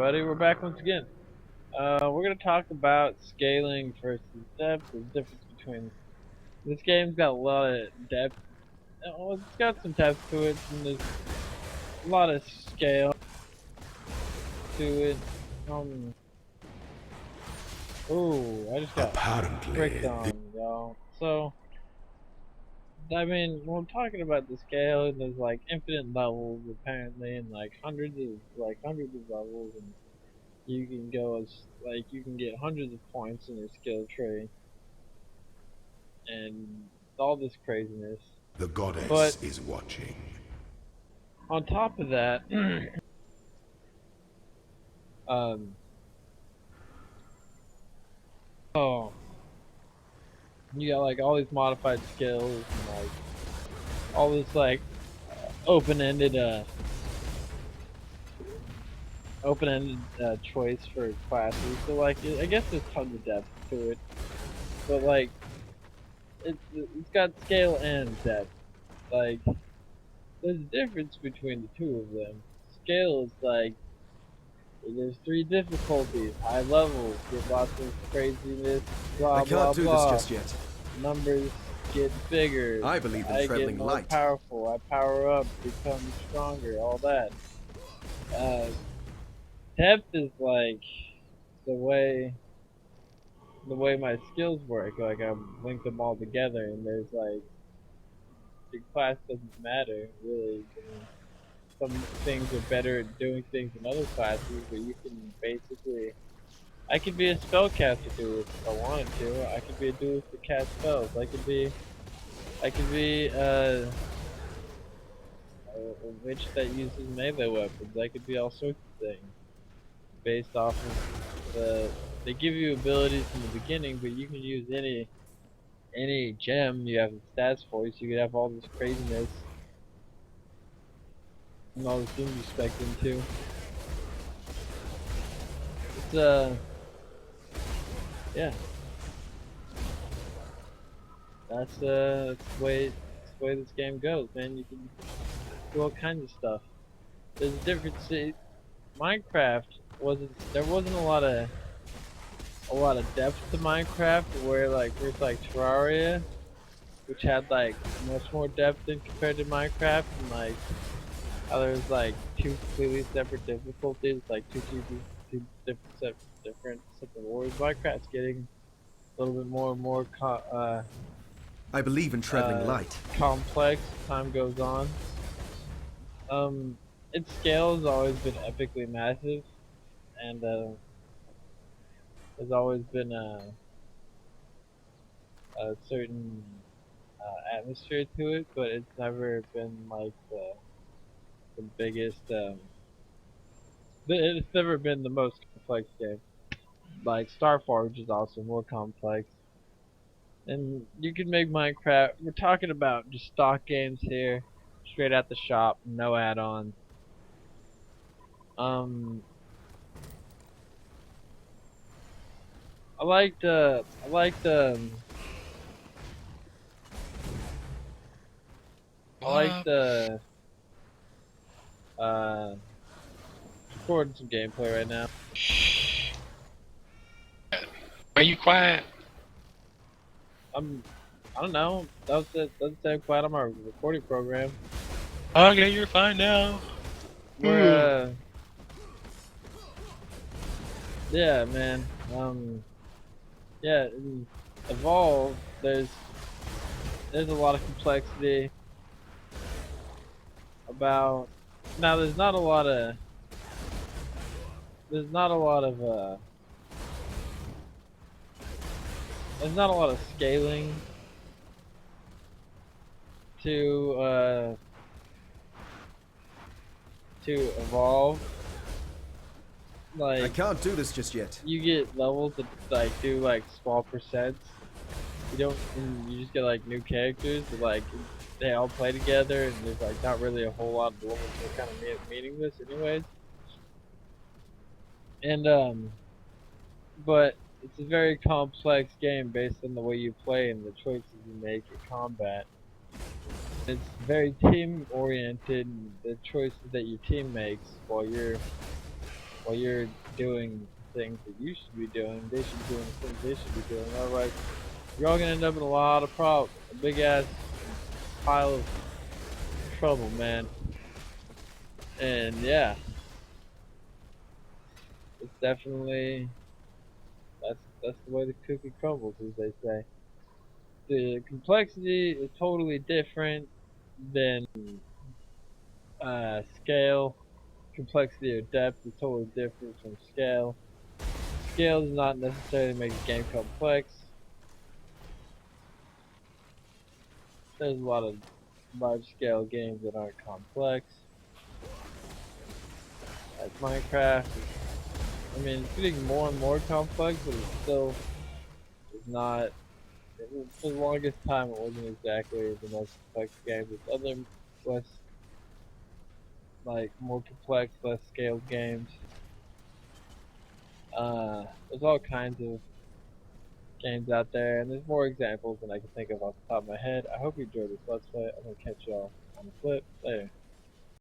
everybody. We're back once again. We're gonna talk about scaling versus depth. The difference between this game's got a lot of depth. It's got some depth to it, and there's a lot of scale to it. Um, ooh, I just got fricked Apparently, on, y'all. So, I mean, when I'm talking about the scale, there's like infinite levels apparently, and like hundreds of levels, and you can go as you can get hundreds of points in your skill tree and all this craziness. the But goddess is watching. on top of that, um, oh, you got like all these modified skills and like all this open-ended choice for classes. So like I guess there's tons of depth to it, but like it's got scale and depth. Like there's a difference between the two of them. Scale is like there's three difficulties, high levels, get lots of craziness, I blah blah can't do this blah. just yet. Numbers get bigger. I believe in I get traveling more light. powerful. I power up, become stronger. All that. Uh, Depth is like the way my skills work. Like I link them all together, and there's like the class doesn't matter really. I mean, some things are better at doing things in other classes, but you can basically. I could be a spellcaster duelist if I wanted to. I could be a duelist to cast spells. I could be a witch that uses melee weapons. I could be all sorts of things based off of the. They give you abilities in the beginning, but you can use any gem you have the stats for. So you could have all this craziness and all the things you spec into. It's yeah. That's the way this game goes, man. You can do all kinds of stuff. There's a difference. Minecraft there wasn't a lot of depth to Minecraft where there's like Terraria, which had like much more depth than compared to Minecraft, and like how there's like two completely separate difficulties, like two different sets of wars. Minecraft's getting a little bit more and more I believe in traveling uh, light. complex as time goes on. Its scale has always been epically massive, and there's always been a certain atmosphere to it, but it's never been like the biggest. It's never been the most complex game. Like Starforge is also more complex, and you can make Minecraft. We're talking about just stock games here, straight out the shop, no add-ons. Um, I like the I like the I like What? the uh recording some gameplay right now. Shh. Why you quiet? I'm I don't know. That's the quiet on my recording program. Okay, you're fine now. We're yeah, man. Yeah, in Evolve there's a lot of complexity about now there's not a lot of there's not a lot of scaling to to evolve. I Like can't do this just yet. you get levels that like do like small percents. You don't and you just get like new characters but like they all play together and there's like not really a whole lot of levels that are kind of meaningless anyways. And but it's a very complex game based on the way you play and the choices you make in combat. It's very team oriented and the choices that your team makes while you're while you're doing things that you should be doing, they should be doing the things they should be doing. Otherwise, you're all gonna end up in a lot of problems, a big ass pile of trouble, man. And yeah, it's definitely that's the way the cookie crumbles, as they say. The complexity is totally different than scale. Complexity or depth is totally different from scale. Scale does not necessarily make a game complex. There's a lot of large scale games that aren't complex. Like Minecraft, I mean, it's getting more and more complex, but it still is not. For the longest time, it wasn't exactly the most complex game. There's other less, like, more complex, less scaled games. There's all kinds of games out there, and there's more examples than I can think of off the top of my head. I hope you enjoyed this Let's Play. I'm gonna catch y'all on the flip later.